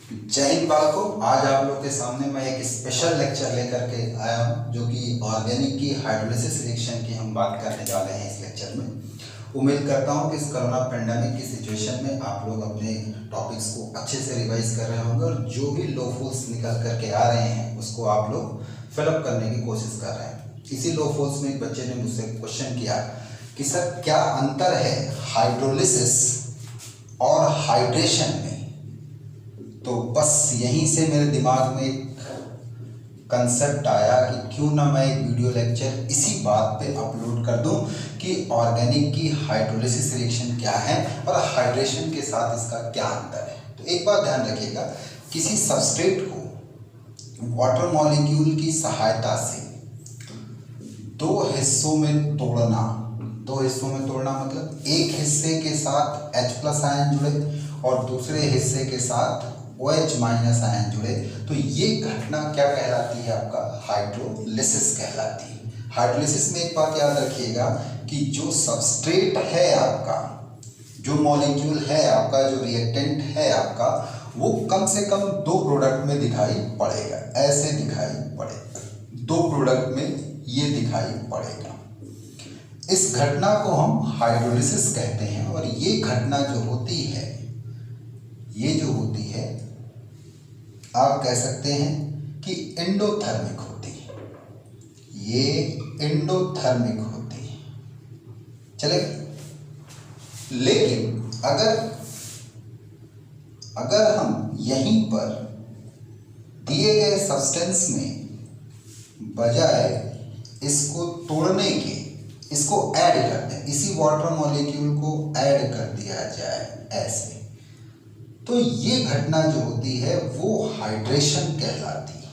जय हिंद बालकों, आज आप लोग के सामने मैं एक स्पेशल लेक्चर लेकर के आया हूं जो कि ऑर्गेनिक की हाइड्रोलिसिस रिएक्शन की हम बात करने जा रहे हैं इस लेक्चर में। उम्मीद करता हूं कि इस कोरोना पेंडेमिक की सिचुएशन में आप लोग अपने टॉपिक्स को अच्छे से रिवाइज कर रहे होंगे और जो भी लो फॉल्स निकल करके आ रहे हैं उसको आप लोग फिलअप करने की कोशिश कर रहे हैं। इसी लो फॉल्स में एक बच्चे ने मुझसे क्वेश्चन किया कि सर क्या अंतर है हाइड्रोलिसिस और हाइड्रेशन में। तो बस यहीं से मेरे दिमाग में एक कंसेप्ट आया कि क्यों ना मैं एक वीडियो लेक्चर इसी बात पे अपलोड कर दूं कि ऑर्गेनिक की हाइड्रोलिसिस रिएक्शन क्या है और हाइड्रेशन के साथ इसका क्या अंतर है। तो एक बात ध्यान रखिएगा, किसी सबस्ट्रेट को वाटर मॉलिक्यूल की सहायता से दो हिस्सों में तोड़ना मतलब एक हिस्से के साथ H+ आयन जुड़े और दूसरे हिस्से के साथ OH- आयन जुड़े, तो ये घटना क्या कहलाती है? आपका हाइड्रोलिसिस कहलाती है। हाइड्रोलिसिस में एक बात याद रखिएगा कि जो सबस्ट्रेट है आपका, जो मॉलिक्यूल है आपका, जो रिएक्टेंट है आपका, वो कम से कम दो प्रोडक्ट में दिखाई पड़ेगा। ऐसे दिखाई पड़ेगा, दो प्रोडक्ट में ये दिखाई पड़ेगा। इस घटना को हम हाइड्रोलिसिस कहते हैं और ये घटना जो होती है, आप कह सकते हैं कि एंडोथर्मिक होती है। ये एंडोथर्मिक होती है, चलेगा। लेकिन अगर हम यहीं पर दिए गए सब्सटेंस में बजाय इसको तोड़ने के इसको ऐड कर दें, इसी वाटर मॉलिक्यूल को ऐड कर दिया जाए ऐसे, तो ये घटना जो होती है वो हाइड्रेशन कहलाती है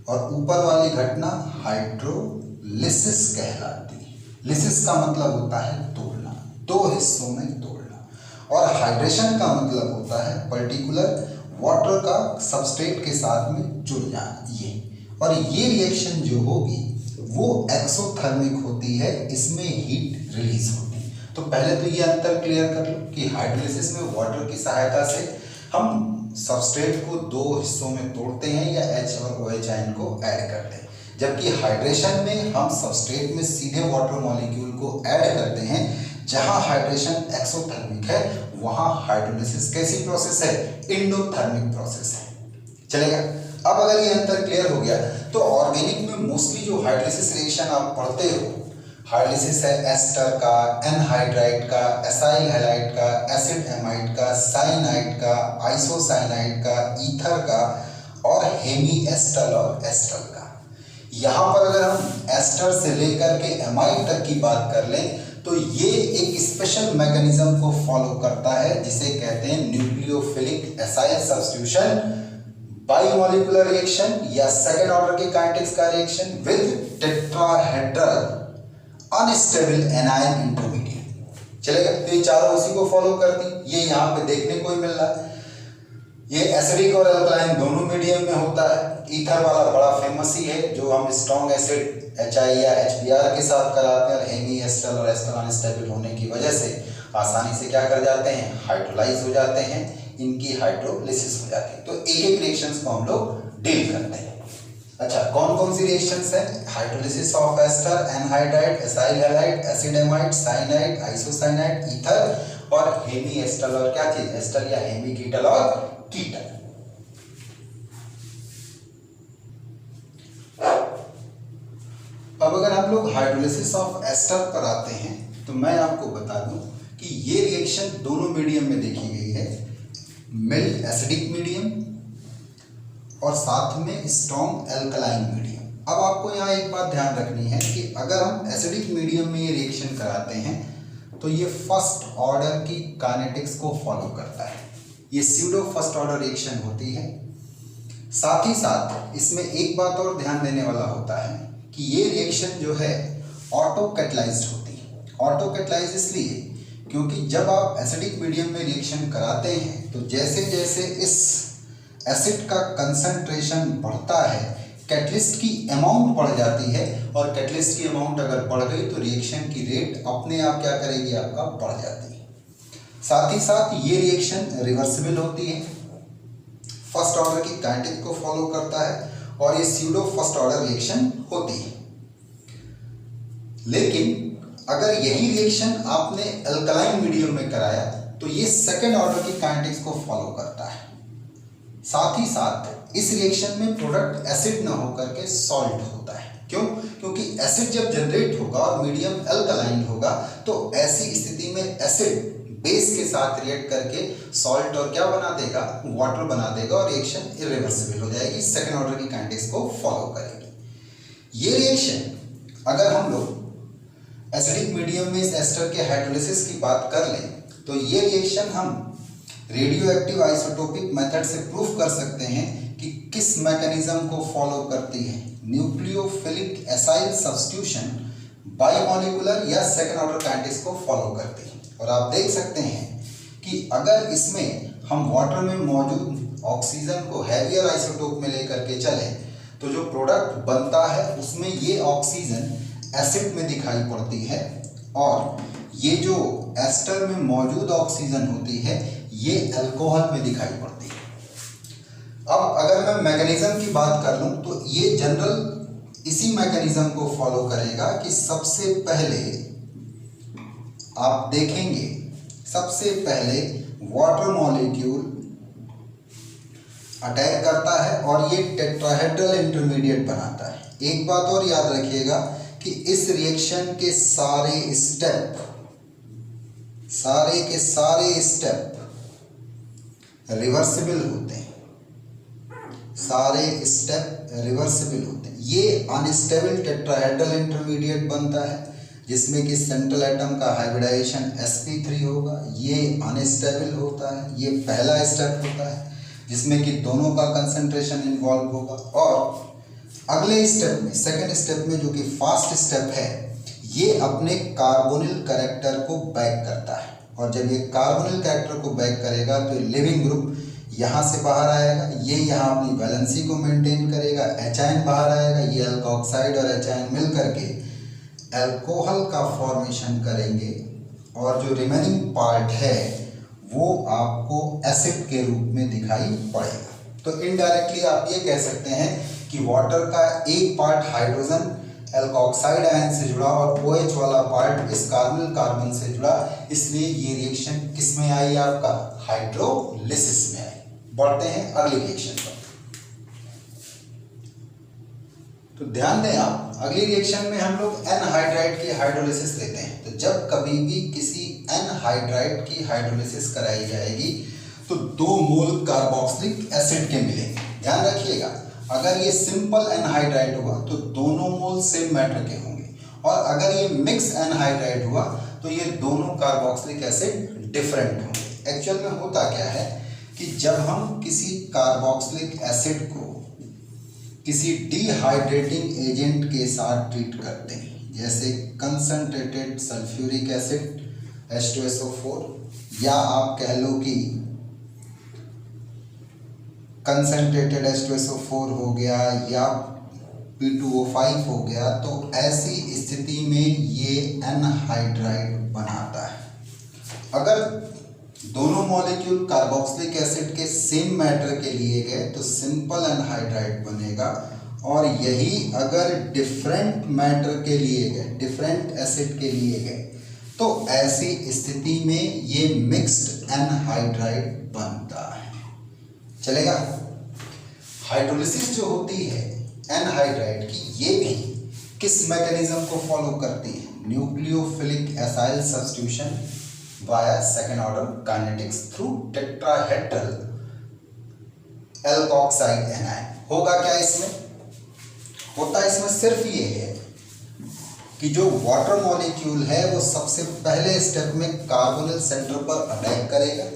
और ऊपर वाली घटना हाइड्रोलिसिस कहलाती है। लिसिस का मतलब होता है तोड़ना, दो हिस्सों में तोड़ना, और हाइड्रेशन का मतलब होता है पर्टिकुलर वाटर का सबस्ट्रेट के साथ में जुड़ जाना। और ये रिएक्शन जो होगी वो एक्सोथर्मिक होती है, इसमें हीट रिलीज होती है। तो पहले तो ये अंतर क्लियर कर लो कि हाइड्रोलिसिस में वाटर की सहायता से हम सबस्ट्रेट को दो हिस्सों में तोड़ते हैं या H और OH आयन को ऐड करते हैं, जबकि हाइड्रेशन में हम सबस्ट्रेट में सीधे वाटर मॉलिक्यूल को ऐड करते हैं। जहां हाइड्रेशन एक्सोथर्मिक है वहां हाइड्रोलिसिस कैसी प्रोसेस है? एंडोथर्मिक प्रोसेस है, चलेगा। अब अगर ये अंतर क्लियर हो गया तो ऑर्गेनिक में मोस्टली जो हाइड्रोलिसिस रिएक्शन आप पढ़ते हो, हाइड्रोलिसिस है एस्टर का, एनहाइड्राइड का, एसाइल हैलाइड का, एसिड एमाइड का, साइनाइड का, आइसोसाइनाइड का, ईथर का और हेमी एस्टर और एस्टर का। यहाँ पर अगर हम एस्टर से लेकर के एमाइड तक की बात कर लें तो ये एक स्पेशल मैकेनिज्म को फॉलो करता है जिसे कहते हैं न्यूक्लियोफिलिक एसाइल सब्स्टिट्यूशन बाइमॉलिक्यूलर रिएक्शन या सेकेंड ऑर्डर के काइनेटिक्स का reaction with tetrahedral unstable anion intermediate, चलेगा। तो ये चारों उसी को फॉलो करती। ये यहाँ पे देखने को ही मिल रहा है। ये एसिडिक और अल्कलाइन दोनों मीडियम में होता है। ईथर वाला बड़ा फेमस ही है जो हम स्ट्रॉन्ग एसिड HI या HBr के साथ कराते हैं और हेमी एस्टर और एस्टर अनस्टेबल होने की वजह से आसानी से क्या कर जाते हैं? हाइड्रोलाइज हो जाते हैं, इनकी हाइड्रोलिसिस हो जाती है। तो एक एक रिएक्शंस को हम लोग डील करते हैं। अच्छा, कौन कौन सी रिएक्शंस हैं? Hydrolysis of ester, anhydride, acyl halide, acid amide, cyanide, isocyanide, ether और हेमी एस्टर और क्या चीज? एस्टर या हेमी कीटल और कीटल। अब अगर हम लोग हाइड्रोलिसिस ऑफ एस्टर पर आते हैं तो मैं आपको बता दूं कि ये रिएक्शन दोनों मीडियम में देखी गई है, मिल्ड एसिडिक मीडियम और साथ में स्ट्रॉन्ग एल्कलाइन मीडियम। अब आपको यहाँ एक बात ध्यान रखनी है कि अगर हम एसिडिक मीडियम में ये रिएक्शन कराते हैं तो ये फर्स्ट ऑर्डर की काइनेटिक्स को फॉलो करता है, ये स्यूडो फर्स्ट ऑर्डर रिएक्शन होती है। साथ ही साथ इसमें एक बात और ध्यान देने वाला होता है कि ये रिएक्शन जो है ऑटो कैटलाइज्ड होती है। ऑटो कैटलाइज इसलिए क्योंकि जब आप एसिडिक मीडियम में रिएक्शन कराते हैं तो जैसे जैसे इस एसिड का कंसंट्रेशन बढ़ता है कैटलिस्ट की अमाउंट बढ़ जाती है, और कैटलिस्ट की अमाउंट अगर बढ़ गई तो रिएक्शन की रेट अपने आप क्या करेगी? आपका बढ़ जाती है। साथ ही साथ ये रिएक्शन रिवर्सिबल होती है। फर्स्ट ऑर्डर की काइनेटिक्स को फॉलो करता है और ये स्यूडो फर्स्ट ऑर्डर रिएक्शन होती है। लेकिन अगर यही रिएक्शन आपने अल्कलाइन मीडियम में कराया तो ये सेकेंड ऑर्डर की काइनेटिक्स को फॉलो करता है। साथ ही साथ इस रिएक्शन में प्रोडक्ट एसिड ना होकर के सॉल्ट होता है। क्यों? क्योंकि एसिड जब जनरेट होगा और मीडियम अल्कलाइन होगा तो ऐसी स्थिति में एसिड बेस के साथ रिएक्ट करके सॉल्ट और क्या बना देगा, वाटर बना देगा और रिएक्शन इरिवर्सिबल हो जाएगी, सेकेंड ऑर्डर की काइनेटिक्स को फॉलो करेगी। ये रिएक्शन अगर हम लोग एसिडिक मीडियम में इस एस्टर के हाइड्रोलिसिस की बात कर लें तो ये रिएक्शन हम रेडियो एक्टिव आइसोटोपिक मेथड से प्रूफ कर सकते हैं कि किस मैकेनिज्म को फॉलो करती है, न्यूक्लियोफिलिक एसाइल सब्स्टिट्यूशन बाइमोलिकुलर या सेकेंड ऑर्डर काइनेटिक्स को फॉलो करती है। और आप देख सकते हैं कि अगर इसमें हम वाटर में मौजूद ऑक्सीजन को हैवियर आइसोटोप में लेकर के चलें तो जो प्रोडक्ट बनता है उसमें ये ऑक्सीजन एसिड में दिखाई पड़ती है और ये जो एस्टर में मौजूद ऑक्सीजन होती है ये अल्कोहल में दिखाई पड़ती है। अब अगर मैं मैकेनिज्म की बात कर लूँ तो ये जनरल इसी मैकेनिज्म को फॉलो करेगा कि सबसे पहले आप देखेंगे, सबसे पहले वाटर मॉलिक्यूल अटैक करता है और ये टेट्राहेड्रल इंटरमीडिएट बनाता है। एक बात और याद रखिएगा कि इस रिएक्शन के सारे के सारे स्टेप रिवर्सिबल होते हैं, सारे स्टेप रिवर्सिबल होते हैं। ये अनस्टेबल टेट्राहेड्रल इंटरमीडिएट बनता है जिसमें कि सेंट्रल एटम का हाइब्रिडाइजेशन sp3 होगा, ये अनस्टेबल होता है। ये पहला स्टेप होता है जिसमें कि दोनों का कंसंट्रेशन इन्वॉल्व होगा। और अगले स्टेप में, सेकेंड स्टेप में जो कि फास्ट स्टेप है, ये अपने कार्बोनिल कैरेक्टर को बैक करता है और जब ये कार्बोनिल कैरेक्टर को बैक करेगा तो लिविंग ग्रुप यहाँ से बाहर आएगा, ये यहाँ अपनी वैलेंसी को मेंटेन करेगा, एचाइन बाहर आएगा, ये अल्कोक्साइड और एचाइन मिल करके अल्कोहल का फॉर्मेशन करेंगे और जो रिमेनिंग पार्ट है वो आपको एसिड के रूप में दिखाई पड़ेगा। तो इनडायरेक्टली आप ये कह सकते हैं कि वाटर का एक पार्ट हाइड्रोजन अल्कोक्साइड आयन से जुड़ा और OH वाला पार्ट इस कार्बोनिल कार्बन से जुड़ा, इसलिए ये रिएक्शन किस में आई, आपका हाइड्रोलिसिस में आई। बढ़ते हैं अगली रिएक्शन पर। तो ध्यान दें आप, अगली रिएक्शन में हम लोग एनहाइड्राइड की हाइड्रोलिसिस लेते हैं। तो जब कभी भी किसी एनहाइड्राइड की हाइड्रोलिसिस कराई जाएगी तो 2 मोल कार्बोक्सिलिक एसिड के मिलेंगे। ध्यान रखिएगा, अगर ये सिंपल एनहाइड्राइड हुआ तो दोनों मोल सेम मैटर के होंगे और अगर ये मिक्स एनहाइड्राइड हुआ तो ये दोनों कार्बोक्सिलिक एसिड डिफरेंट होंगे। एक्चुअल में होता क्या है कि जब हम किसी कार्बोक्सिलिक एसिड को किसी डिहाइड्रेटिंग एजेंट के साथ ट्रीट करते हैं, जैसे कंसंट्रेटेड सल्फ्यूरिक एसिड H2SO4 या आप कह लो कि कंसंट्रेटेड H2SO4 हो गया या P2O5 हो गया, तो ऐसी स्थिति में ये एनहाइड्राइड बनाता है। अगर दोनों मॉलिक्यूल कार्बोक्सिलिक एसिड के सेम मैटर के लिए गए तो सिंपल एनहाइड्राइड बनेगा और यही अगर डिफरेंट मैटर के लिए गए, डिफरेंट एसिड के लिए गए, तो ऐसी स्थिति में ये मिक्स्ड एनहाइड्राइड बनता है। चलेगा? हाइड्रोलिसिस जो होती है एनहाइड्राइड की, ये भी किस मैकेनिज्म को फॉलो करती है, nucleophilic acyl substitution via second order kinetics through tetrahedral alkoxide anion. होगा क्या इसमें? होता इसमें सिर्फ ये है कि जो वाटर मॉलिक्यूल है वो सबसे पहले स्टेप में कार्बोनिल सेंटर पर अटैक करेगा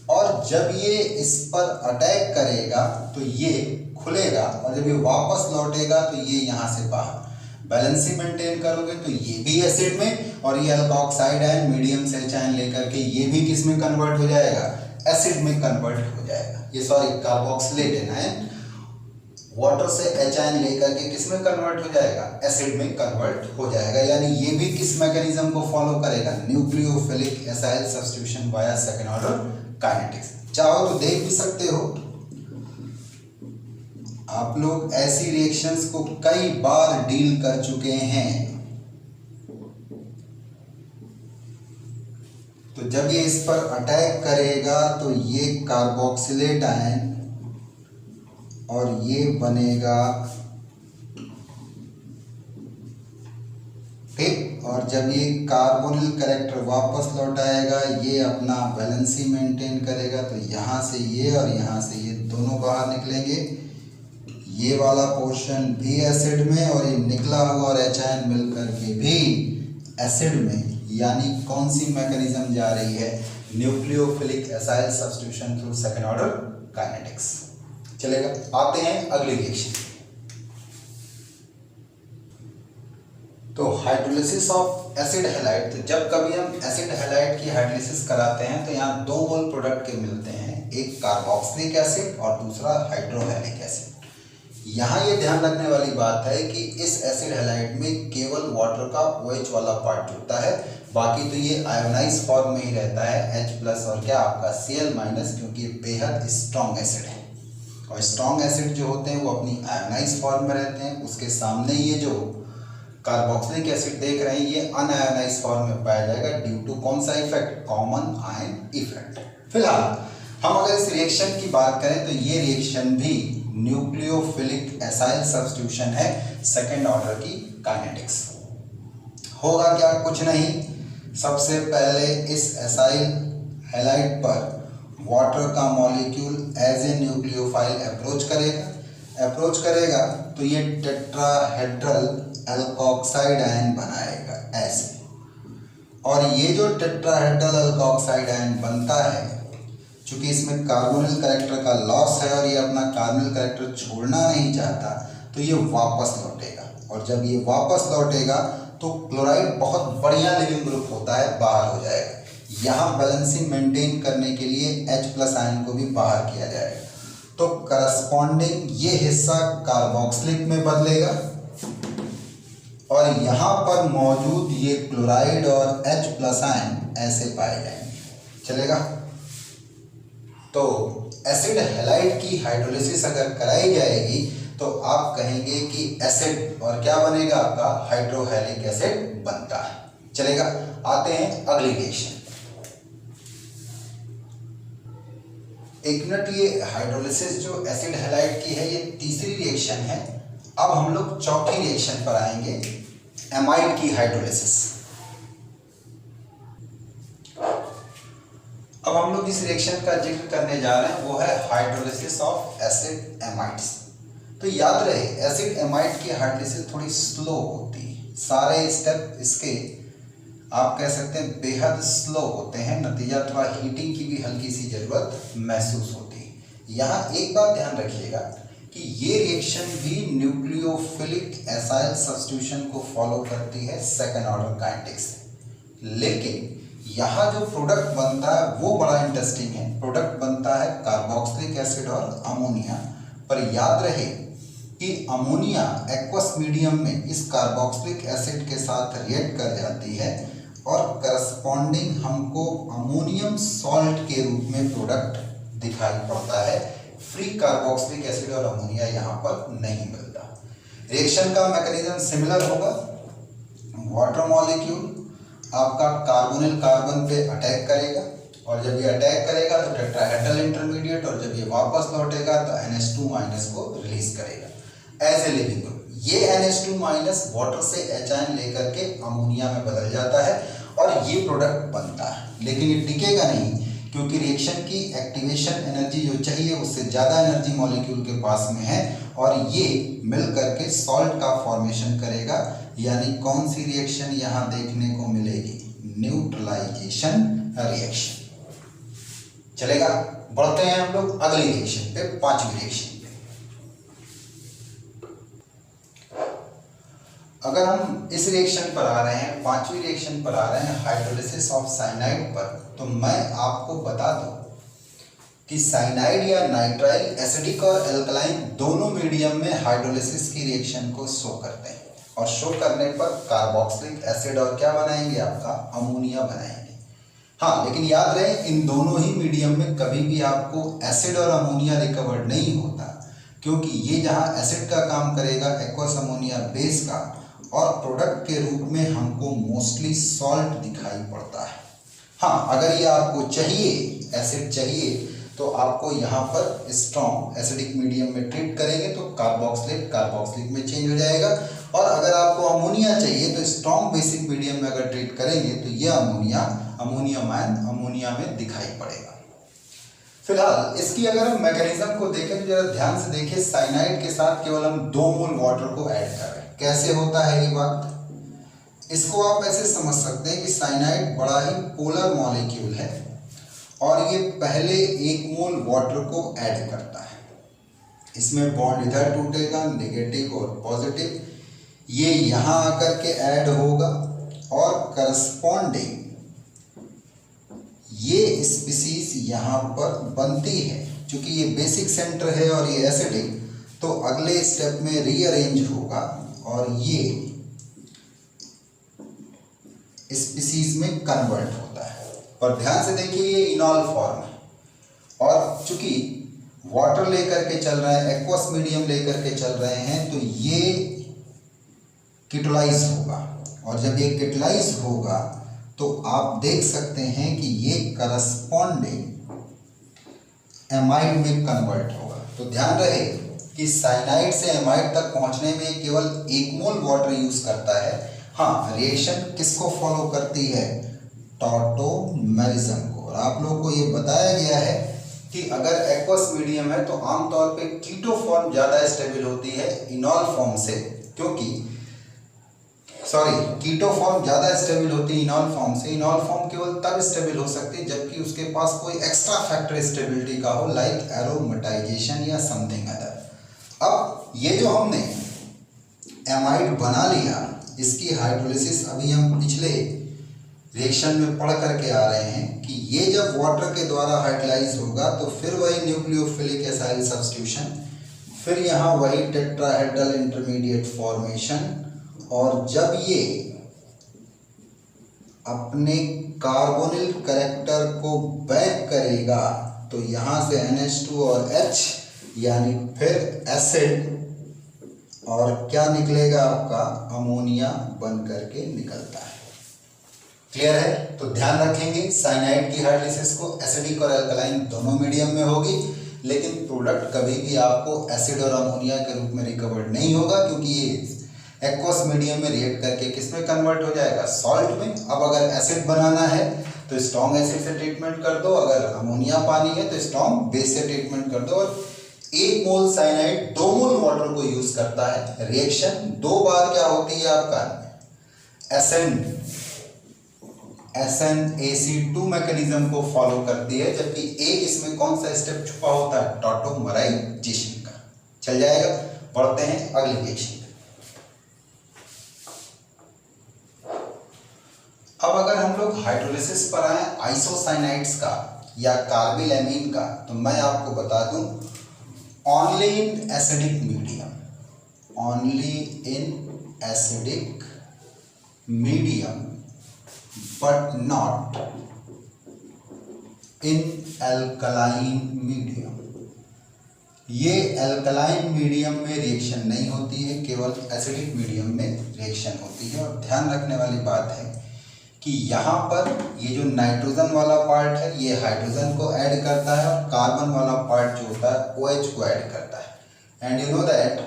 और जब ये इस पर अटैक करेगा तो ये खुलेगा और जब ये वापस लौटेगा तो ये यहाँ से बाहर। बैलेंसी मेंटेन करोगे तो ये भी एसिड में और ये अल्कोक्साइड आयन मीडियम से एचाइन लेकर के ये भी किस में कन्वर्ट हो जाएगा, एसिड में कन्वर्ट हो जाएगा। ये सॉरी कार्बोक्सिलेट आयन वाटर से एचाइन लेकर के किस में कन्वर्ट हो जाएगा, एसिड में कन्वर्ट हो जाएगा। यानी ये भी किस मैकेनिज्म को फॉलो करेगा, nucleophilic acyl substitution via second order kinetics. चाहो तो देख भी सकते हो आप लोग ऐसी रिएक्शंस को कई बार डील कर चुके हैं। तो जब ये इस पर अटैक करेगा तो ये कार्बोक्सिलेट आयन और ये बनेगा, ठीक। और जब ये कार्बोनिल कैरेक्टर वापस लौट आएगा, ये अपना वैलेंसी मेंटेन करेगा, तो यहाँ से ये और यहाँ से ये दोनों बाहर निकलेंगे। ये वाला पोर्शन भी एसिड में और ये निकला हुआ और एच आयन मिल करके भी एसिड में। यानी कौन सी मैकेनिज्म जा रही है? Nucleophilic acyl substitution through second order kinetics. चलेगा, आते हैं अगली रिएक्शन। तो हाइड्रोलिसिस ऑफ एसिड हैलाइड। तो जब कभी हम एसिड हैलाइड की हाइड्रोलिसिस कराते हैं तो यहाँ दो मोल प्रोडक्ट के मिलते हैं, एक कार्बोक्सिलिक एसिड और दूसरा हाइड्रोहेलिक एसिड। यहाँ ये ध्यान रखने वाली बात है कि इस एसिड हैलाइड में केवल वाटर का OH वाला पार्ट जुड़ता है, बाकी तो ये आयोनाइज फॉर्म में ही रहता है, H+ और क्या आपका Cl-, क्योंकि ये बेहद स्ट्रॉन्ग एसिड है। और स्ट्रॉन्ग एसिड जो होते हैं वो अपनी आयोनाइज फॉर्म में रहते हैं। उसके सामने ये जो कार्बोक्सिलिक एसिड देख रहे हैं ये अनआयोनाइज फॉर्म में पाया जाएगा ड्यू टू कौन सा इफेक्ट? Common ion effect. फिलहाल हम अगर इस रिएक्शन की बात करें तो ये रिएक्शन भी न्यूक्लियोफिलिक एसाइल सब्स्टिट्यूशन है, सेकेंड ऑर्डर की काइनेटिक्स। होगा क्या? कुछ नहीं। सबसे पहले इस एसाइल हैलाइड पर वाटर का molecule as a nucleophile approach करेगा तो ये टेट्राहेड्रल एल्कोक्साइड आयन बनाएगा ऐसे। और ये जो टेट्राहेड्रल एल्कोक्साइड आयन बनता है, चूंकि इसमें कार्बोनिल कैरेक्टर का लॉस है और ये अपना कार्बोनिल कैरेक्टर छोड़ना नहीं चाहता, तो ये वापस लौटेगा। और जब ये वापस लौटेगा तो क्लोराइड बहुत बढ़िया लिविंग ग्रुप होता है, बाहर हो जाएगा। यहाँ बैलेंसिंग मेंटेन करने के लिए H+ आयन को भी बाहर किया जाएगा। तो करस्पॉन्डिंग ये हिस्सा कार्बोक्सिलिक में बदलेगा और यहाँ पर मौजूद ये क्लोराइड और H+ आयन ऐसे पाए जाएंगे। चलेगा। तो एसिड हैलाइड की हाइड्रोलिसिस अगर कराई जाएगी तो आप कहेंगे कि एसिड और क्या बनेगा? आपका हाइड्रोहेलिक एसिड बनता है। चलेगा, आते हैं अगली रिएक्शन। एक मिनट, ये हाइड्रोलिसिस जो एसिड हैलाइड की है ये तीसरी रिएक्शन है। अब हम लोग चौथी रिएक्शन पर आएंगे, एमाइड की हाइड्रोलिसिस। अब हम लोग जिस रिएक्शन का जिक्र करने जा रहे हैं वो है हाइड्रोलिसिस ऑफ एसिड एमाइड्स। तो याद रहे एसिड एमाइड की हाइड्रोलिसिस थोड़ी स्लो होती है, सारे स्टेप इसके आप कह सकते हैं बेहद स्लो होते हैं, नतीजा थोड़ा हीटिंग की भी हल्की सी जरूरत महसूस होती है। यहाँ एक बात ध्यान रखिएगा कि ये रिएक्शन भी न्यूक्लियोफिलिक एसाइल सब्स्टिट्यूशन को फॉलो करती है, सेकेंड ऑर्डर काइनेटिक्स से। लेकिन यहाँ जो प्रोडक्ट बनता है वो बड़ा इंटरेस्टिंग है। प्रोडक्ट बनता है कार्बोक्सिलिक एसिड और अमोनिया। पर याद रहे कि अमोनिया एक्वस मीडियम में इस कार्बोक्सिलिक एसिड के साथ रिएक्ट कर जाती है और करस्पॉन्डिंग हमको अमोनियम सॉल्ट के रूप में प्रोडक्ट दिखाई पड़ता है। फ्री कार्बोक्सिलिक एसिड और अमोनिया यहाँ पर नहीं मिलता। रिएक्शन का मैकेनिज्म सिमिलर होगा। वाटर मॉलिक्यूल आपका कार्बोनिल कार्बन पे अटैक करेगा और जब ये अटैक करेगा तो टेट्राहेड्रल इंटरमीडिएट, और जब ये वापस लौटेगा तो NH2- को रिलीज करेगा एज ए लिविंग ग्रुप। ये NH2- वाटर से H आयन लेकर के अमोनिया में बदल जाता है और ये प्रोडक्ट बनता है। लेकिन ये टिकेगा नहीं, क्योंकि रिएक्शन की एक्टिवेशन एनर्जी जो चाहिए उससे ज़्यादा एनर्जी मॉलिक्यूल के पास में है और ये मिल करके सॉल्ट का फॉर्मेशन करेगा। यानी कौन सी रिएक्शन यहाँ देखने को मिलेगी? Neutralisation reaction. चलेगा, बढ़ते हैं हम लोग अगली रिएक्शन पे, पांचवी रिएक्शन पे। अगर हम इस रिएक्शन पर आ रहे हैं, पांचवी रिएक्शन पर आ रहे हैं हाइड्रोलिसिस ऑफ साइनाइड पर, तो मैं आपको बता दूं कि साइनाइड या नाइट्राइल एसिडिक और एल्कलाइन दोनों मीडियम में हाइड्रोलिसिस की रिएक्शन को शो करते हैं और शो करने पर कार्बोक्सिलिक एसिड और क्या बनाएंगे? आपका अमोनिया बनाएंगे। हाँ, लेकिन याद रहे इन दोनों ही मीडियम में कभी भी आपको एसिड और अमोनिया रिकवर्ड नहीं होता, क्योंकि ये जहाँ एसिड का काम करेगा एक्वस अमोनिया बेस का, और प्रोडक्ट के रूप में हमको मोस्टली सॉल्ट दिखाई पड़ता है। हाँ, अगर ये आपको चाहिए, एसिड चाहिए, तो आपको यहाँ पर स्ट्रॉन्ग एसिडिक मीडियम में ट्रीट करेंगे तो कार्बोक्सिलिक में चेंज हो जाएगा, और अगर आपको अमोनिया चाहिए तो स्ट्रॉन्ग बेसिक मीडियम में अगर ट्रीट करेंगे तो ये अमोनिया में दिखाई पड़ेगा। फिलहाल इसकी अगर हम मैकेनिज्म को देखें तो जरा ध्यान से देखिए, साइनाइड के साथ केवल हम 2 मोल वाटर को ऐड कर रहे हैं। कैसे होता है ये बात? इसको आप ऐसे समझ सकते हैं कि साइनाइड बड़ा ही पोलर मॉलिक्यूल है और ये पहले 1 मोल वाटर को ऐड करता है। इसमें बॉन्ड इधर टूटेगा, नेगेटिव और पॉजिटिव, ये यहाँ आकर के ऐड होगा और करस्पॉन्डिंग ये स्पीसीज यहाँ पर बनती है। क्योंकि ये बेसिक सेंटर है और ये एसिडिक, तो अगले स्टेप में रीअरेंज होगा और ये स्पीसीज में कन्वर्ट होता है। और ध्यान से देखिए, ये इनॉल फॉर्म है और चूंकि वाटर लेकर के चल रहे हैं, एक्वस मीडियम लेकर के चल रहे हैं, तो ये किटोलाइज होगा, और जब ये किटोलाइज होगा तो आप देख सकते हैं कि ये करस्पॉन्डिंग एमाइड में कन्वर्ट होगा। तो ध्यान रहे कि साइनाइड से एमाइड तक पहुंचने में केवल 1 मोल वाटर यूज करता है। हाँ, रिएक्शन किसको फॉलो करती है? टॉटोमेरिज्म को। और आप लोगों को ये बताया गया है कि अगर एक्वस मीडियम है तो आमतौर पे कीटो फॉर्म ज़्यादा स्टेबल होती है इनॉल फॉर्म से, कीटो फॉर्म ज़्यादा स्टेबल होती है इनॉल फॉर्म से। इनॉल फॉर्म केवल तब स्टेबल हो सकती है जबकि उसके पास कोई एक्स्ट्रा फैक्टर स्टेबिलिटी का हो, लाइक एरोमेटाइजेशन या समथिंग अदर। अब ये जो हमने एमाइड बना लिया, इसकी हाइड्रोलिसिस अभी हम पिछले रिएक्शन में पढ़ करके आ रहे हैं कि ये जब वाटर के द्वारा हाइड्रोलाइज होगा तो फिर वही न्यूक्लियोफिलिक एसाइल सब्स्टिट्यूशन, फिर यहाँ वही टेट्राहेड्रल इंटरमीडिएट फॉर्मेशन, और जब ये अपने कार्बोनिल कैरेक्टर को बैक करेगा तो यहाँ से NH2 और H यानी फिर एसिड, और क्या निकलेगा आपका? अमोनिया बन करके निकलता है। क्लियर है? तो ध्यान रखेंगे, साइनाइड की हाइड्रोलिसिस को एसिडिक और अल्कलाइन दोनों मीडियम में होगी, लेकिन प्रोडक्ट कभी भी आपको एसिड और अमोनिया के रूप में रिकवर्ड नहीं होगा, क्योंकि ये एक्वस मीडियम में रिएक्ट करके किस में कन्वर्ट हो जाएगा? सॉल्ट में। अब अगर एसिड बनाना है तो स्ट्रॉन्ग एसिड से ट्रीटमेंट कर दो, अगर अमोनिया पानी है तो स्ट्रॉन्ग बेस से ट्रीटमेंट कर दो। और 1 मोल साइनाइड 2 मोल वाटर को यूज करता है। रिएक्शन 2 बार क्या होती है आपका? SN-AC2 मैकेनिज्म को फॉलो करती है, जबकि एक इसमें कौन सा स्टेप छुपा होता है? टॉटोमराइजेशन का। चल जाएगा, बढ़ते हैं अगले रिएक्शन। अब अगर हम लोग हाइड्रोलिसिस पर आए आइसोसाइनाइड्स का या कार्बिलएमीन का, तो मैं आपको बता दूं, only in acidic medium but not in alkaline medium. ये एल्कलाइन मीडियम में रिएक्शन नहीं होती है, केवल एसिडिक मीडियम में रिएक्शन होती है। और ध्यान रखने वाली बात है कि यहाँ पर ये जो नाइट्रोजन वाला पार्ट है ये हाइड्रोजन को ऐड करता है, और कार्बन वाला पार्ट जो होता है OH को ऐड करता है। एंड यू नो दैट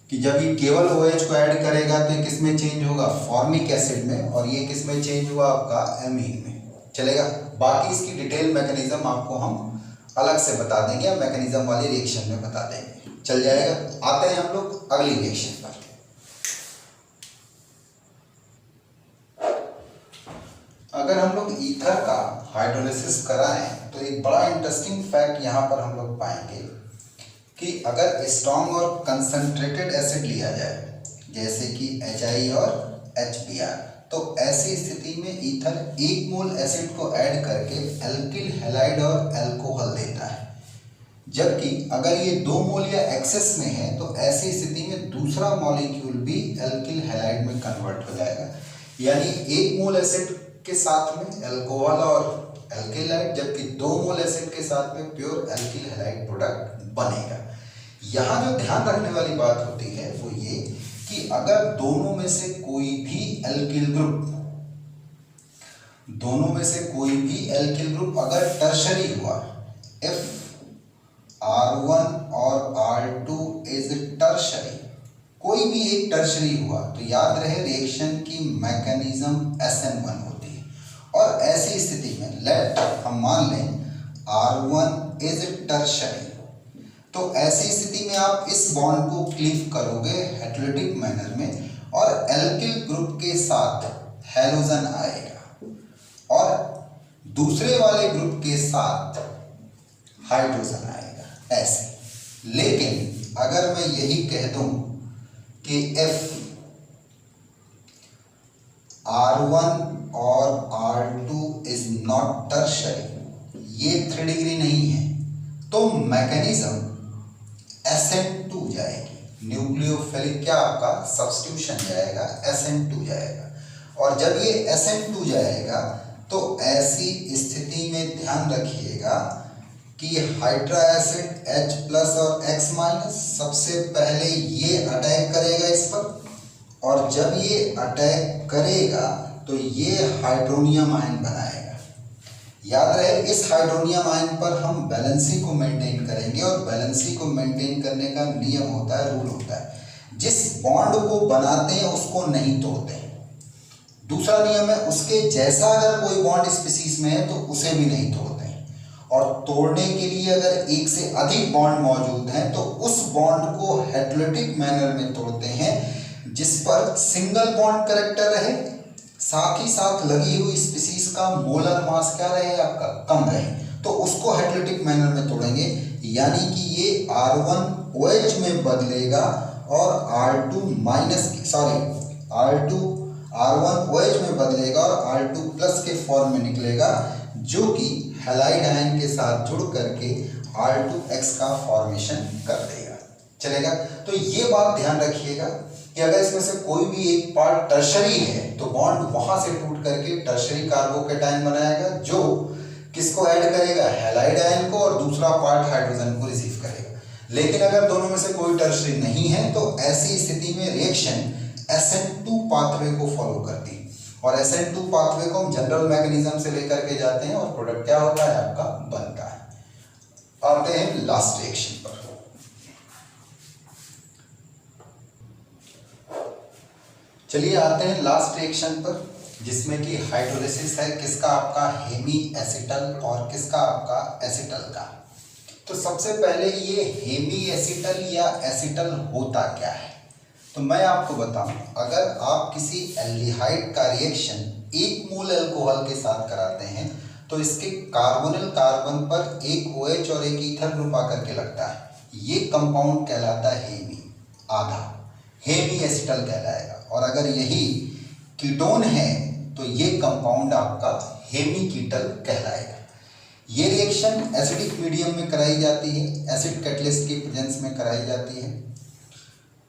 कि जब ये केवल OH को ऐड करेगा तो ये किस में चेंज होगा? फॉर्मिक एसिड में, और ये किस में चेंज हुआ? आपका एमीन में। चलेगा? बाकी इसकी डिटेल मैकेनिज्म आपको हम अलग से बता देंगे, या मैकेनिज्म वाली रिएक्शन में बता देंगे। चल जाएगा। आते हैं हम लोग अगली रिएक्शन पर। अगर हम लोग ईथर का हाइड्रोलिसिस कराएं तो एक बड़ा इंटरेस्टिंग फैक्ट यहाँ पर हम लोग पाएंगे कि अगर स्ट्रॉन्ग और कंसंट्रेटेड एसिड लिया जाए, जैसे कि HI और HBr, तो ऐसी स्थिति में ईथर 1 मोल एसिड को ऐड करके एल्किल हैलाइड और अल्कोहल देता है, जबकि अगर ये 2 मोल या एक्सेस में है तो ऐसी स्थिति में दूसरा मॉलिक्यूल भी एल्किल हैलाइड में कन्वर्ट हो जाएगा। यानी 1 मोल एसिड के साथ में अल्कोहल और एल्किल हैलाइड, जबकि 2 मोल एसिड के साथ में प्योर एल्किल हैलाइड प्रोडक्ट बनेगा। यहाँ जो ध्यान रखने वाली बात होती है वो ये कि अगर दोनों में से कोई भी एल्किल ग्रुप अगर टर्शरी हुआ, इफ R1 और R2 इज टर्शरी, कोई भी एक टर्शरी हुआ, तो याद रहे रिएक्शन की मैकेनिज्म SN1 होती है। और ऐसी स्थिति में लेट हम मान लें R1 इज टर्शरी, तो ऐसी स्थिति में आप इस बॉन्ड को क्लीव करोगे हेटेरोटिक मैनर में और एल्किल ग्रुप के साथ हैलोजन आएगा और दूसरे वाले ग्रुप के साथ हाइड्रोजन आएगा, ऐसे। लेकिन अगर मैं यही कह दूं कि F R1 और R2 इज नॉट टर्शरी, ये 3 डिग्री नहीं है, तो मैकेनिज्म SN2 जाएगी, न्यूक्लियोफिलिक क्या आपका सब्स्टिट्यूशन जाएगा, SN2 जाएगा। और जब ये SN2 जाएगा तो ऐसी स्थिति में ध्यान रखिएगा कि हाइड्रा एसिड H+ और X- सबसे पहले ये अटैक करेगा इस पर, और जब ये अटैक करेगा तो ये हाइड्रोनियम आयन बनाएगा। याद रहे इस हाइड्रोनियम आयन पर हम बैलेंसी को मेंटेन करेंगे, और बैलेंसी को मेंटेन करने का नियम होता है, रूल होता है, जिस बॉन्ड को बनाते हैं उसको नहीं तोड़ते हैं। दूसरा नियम है उसके जैसा अगर कोई बॉन्ड स्पीसीज में है तो उसे भी नहीं तोड़ते हैं। और तोड़ने के लिए अगर एक से अधिक बॉन्ड मौजूद हैं तो उस बॉन्ड को हेटेरोटिक मैनर में तोड़ते हैं, जिस पर सिंगल बॉन्ड कैरेक्टर रहे, साथ ही साथ लगी हुई स्पीसीज का मोलर मास क्या रहे, आपका कम रहे, तो उसको हेटेरोटिक मैनर में तोड़ेंगे। यानी कि ये R1OH में बदलेगा और R1OH में बदलेगा और R2+ के फॉर्म में निकलेगा, जो कि हैलाइड आयन के साथ जुड़ करके R2X का फॉर्मेशन कर देगा। चलेगा? तो ये बात ध्यान रखिएगा कि अगर इसमें से कोई भी एक पार्ट टर्शरी है तो बॉन्ड वहां से टूट करके टर्शरी कार्बोकेटायन बनाएगा, जो किसको ऐड करेगा, हैलाइड आयन को, और दूसरा पार्ट हाइड्रोजन को रिसीव करेगा। लेकिन अगर दोनों में से कोई टर्शरी नहीं है तो ऐसी स्थिति में रिएक्शन SN2 पाथवे को फॉलो करती है, और SN2 पाथवे को हम जनरल मैकेनिज्म से लेकर के जाते हैं और प्रोडक्ट क्या होता है, आपका बनता है। आते हैं लास्ट रिएक्शन पर। चलिए आते हैं लास्ट रिएक्शन पर, जिसमें कि हाइड्रोलिसिस है किसका, आपका हेमी एसिटल और किसका, आपका एसिटल का। तो सबसे पहले ये हेमी एसिटल या एसिटल होता क्या है, तो मैं आपको बताऊं। अगर आप किसी एल्डिहाइड का रिएक्शन 1 मोल अल्कोहल के साथ कराते हैं तो इसके कार्बोनिल कार्बन पर एक OH और एक ईथर ग्रुप आकर के लगता है, ये कंपाउंड कहलाता है हेमी, आधा हेमी एसिटल कहलाएगा। और अगर यही कीटोन है तो ये कंपाउंड आपका हेमी कीटल कहलाएगा। ये रिएक्शन एसिडिक मीडियम में कराई जाती है, एसिड कैटलिस्ट की प्रेजेंस में कराई जाती है।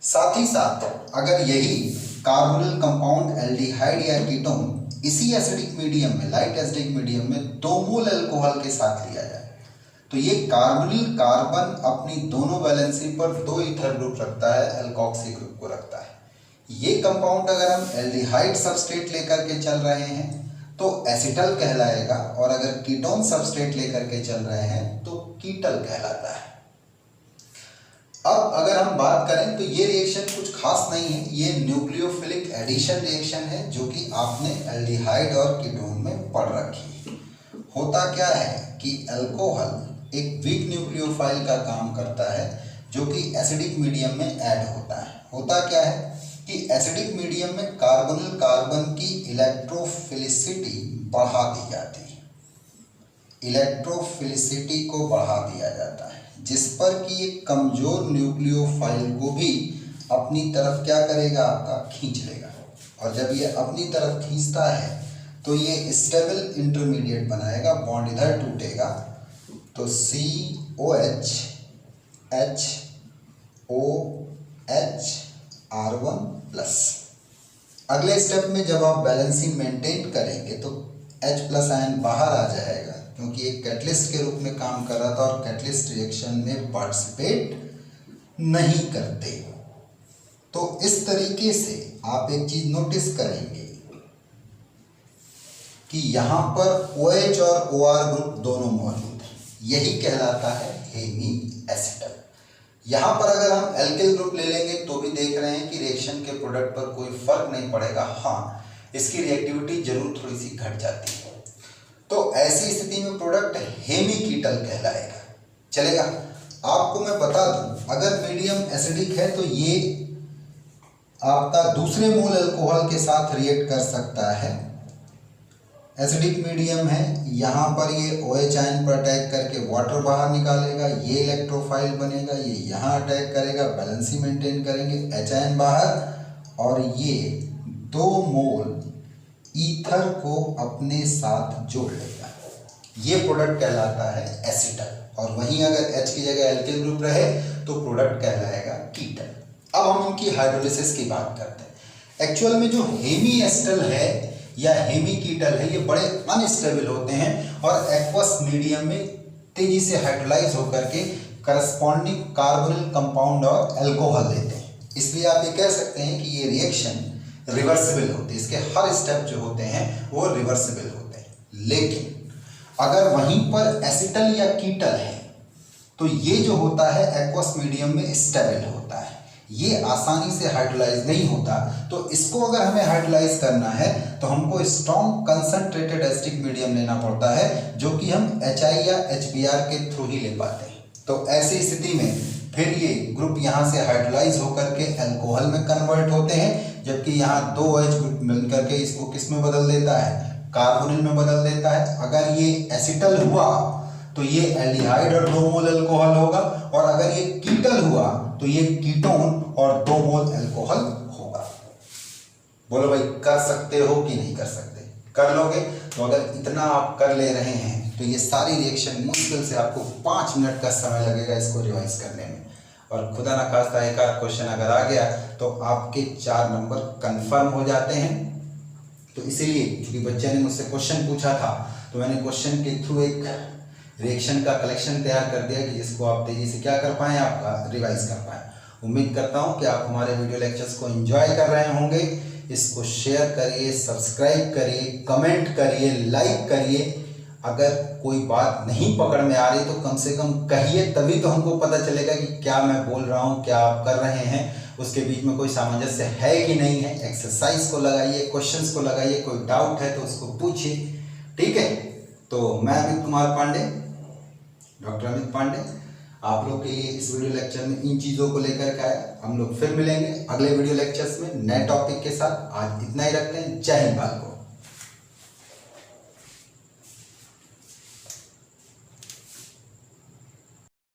साथ ही साथ अगर यही कार्बोनिल कंपाउंड एल्डिहाइड या कीटोन इसी एसिडिक मीडियम में, लाइट एसिडिक मीडियम में 2 मोल अल्कोहल के साथ लिया जाए तो ये कार्बोनिल कार्बन अपनी दोनों वैलेंसी पर 2 ईथर ग्रुप रखता है, एल्कोक्सी ग्रुप को रखता है। ये कंपाउंड अगर हम एल्डिहाइड सबस्ट्रेट लेकर के चल रहे हैं तो एसिटल कहलाएगा, और अगर कीटोन सबस्ट्रेट लेकर के चल रहे हैं तो कीटल कहलाता है। अब अगर हम बात करें तो ये रिएक्शन कुछ खास नहीं है, ये न्यूक्लियोफिलिक एडिशन रिएक्शन है जो कि आपने एल्डिहाइड और कीटोन में पढ़ रखी है। होता क्या है कि अल्कोहल एक वीक न्यूक्लियोफाइल का काम करता है जो कि एसिडिक मीडियम में ऐड होता है। होता क्या है कि एसिडिक मीडियम में कार्बोनिल कार्बन की इलेक्ट्रोफिलिसिटी बढ़ा दी जाती है, इलेक्ट्रोफिलिसिटी को बढ़ा दिया जाता है, जिस पर कि एक कमजोर न्यूक्लियोफाइल को भी अपनी तरफ क्या करेगा, आपका खींच लेगा। और जब ये अपनी तरफ खींचता है तो ये स्टेबल इंटरमीडिएट बनाएगा, बॉन्ड इधर टूटेगा तो COH HOH R1+। अगले स्टेप में जब आप बैलेंसिंग मेंटेन करेंगे तो H+ आयन बाहर आ जाएगा, क्योंकि एक कैटलिस्ट के रूप में काम कर रहा था और कैटलिस्ट रिएक्शन में पार्टिसिपेट नहीं करते। तो इस तरीके से आप एक चीज नोटिस करेंगे कि यहां पर OH और OR ग्रुप दोनों मौजूद हैं, यही कहलाता है हेमी एसिटल। यहां पर अगर हम एल्किल ग्रुप ले लेंगे तो भी देख रहे हैं कि रिएक्शन के प्रोडक्ट पर कोई फर्क नहीं पड़ेगा, हाँ इसकी रिएक्टिविटी जरूर थोड़ी सी घट जाती है। तो ऐसी स्थिति में प्रोडक्ट हेमी कीटल कहलाएगा, चलेगा। आपको मैं बता दूं, अगर मीडियम एसिडिक है तो ये आपका दूसरे मोल अल्कोहल के साथ रिएक्ट कर सकता है। एसिडिक मीडियम है, यहाँ पर ये OH आयन पर अटैक करके वाटर बाहर निकालेगा, ये इलेक्ट्रोफाइल बनेगा, ये यहाँ अटैक करेगा, बैलेंसी मेंटेन करेंगे, H आयन बाहर, और ये 2 मोल ईथर को अपने साथ जोड़ लेगा। ये प्रोडक्ट कहलाता है एसिटल। और वहीं अगर H की जगह एल्किल ग्रुप रहे तो प्रोडक्ट कहलाएगा कीटल। अब हम इनकी हाइड्रोलिसिस की बात करते हैं। एक्चुअल में जो हेमी एसिटल है या हेमी कीटल है, ये बड़े अनस्टेबल होते हैं और एक्वस मीडियम में तेजी से हाइड्रोलाइज होकर के करस्पॉन्डिंग कार्बोनिल कंपाउंड और अल्कोहल देते हैं। इसलिए आप ये कह सकते हैं कि ये रिएक्शन रिवर्सिबल होती है, इसके हर स्टेप जो होते हैं वो रिवर्सिबल होते हैं। लेकिन अगर वहीं पर एसिटल या कीटल है तो ये जो होता है एक्वस मीडियम में स्टेबल होता है, ये आसानी से हाइड्रोलाइज नहीं होता। तो इसको अगर हमें हाइड्रोलाइज करना है तो हमको स्ट्रॉन्ग कंसंट्रेटेड एसिडिक मीडियम लेना पड़ता है, जो कि हम HI या HBr के थ्रू ही ले पाते हैं। तो ऐसी स्थिति में फिर ये ग्रुप यहाँ से हाइड्रोलाइज होकर के अल्कोहल में कन्वर्ट होते हैं, जबकि यहाँ 2 OH ग्रुप मिलकर के इसको किस में बदल देता है, कार्बोनिल में बदल देता है। अगर ये एसिटल हुआ तो ये एल्डिहाइड और 2 मोल अल्कोहल होगा, और अगर ये कीटल हुआ तो ये कीटोन और 2 मोल अल्कोहल होगा। बोलो भाई, कर सकते हो कि नहीं कर सकते? कर लोगे? तो अगर इतना आप कर ले रहे हैं तो ये सारी रिएक्शन मुश्किल से आपको 5 मिनट का समय लगेगा इसको रिवाइज करने में। और खुदा ना खास्ता एक आध क्वेश्चन अगर आ गया तो आपके 4 नंबर कंफर्म हो जाते हैं। तो इसीलिए क्योंकि बच्चे ने मुझसे क्वेश्चन पूछा था तो मैंने क्वेश्चन के थ्रू एक रिएक्शन का कलेक्शन तैयार कर दिया कि जिसको आप तेजी से क्या कर पाएँ, आपका रिवाइज कर पाएँ। उम्मीद करता हूँ कि आप हमारे वीडियो लेक्चर्स को एंजॉय कर रहे होंगे। इसको शेयर करिए, सब्सक्राइब करिए, कमेंट करिए, लाइक करिए। अगर कोई बात नहीं पकड़ में आ रही तो कम से कम कहिए, तभी तो हमको पता चलेगा कि क्या मैं बोल रहा हूँ, क्या आप कर रहे हैं, उसके बीच में कोई सामंजस्य है कि नहीं है। एक्सरसाइज को लगाइए, क्वेश्चंस को लगाइए, कोई डाउट है तो उसको पूछिए, ठीक है। तो मैं अमित कुमार पांडे, डॉक्टर अमित पांडे, आप लोग के लिए इस वीडियो लेक्चर में इन चीज़ों को लेकर के आया। हम लोग फिर मिलेंगे अगले वीडियो लेक्चर्स में नए टॉपिक के साथ। आज इतना ही रखते हैं। जय हिंद बालकों।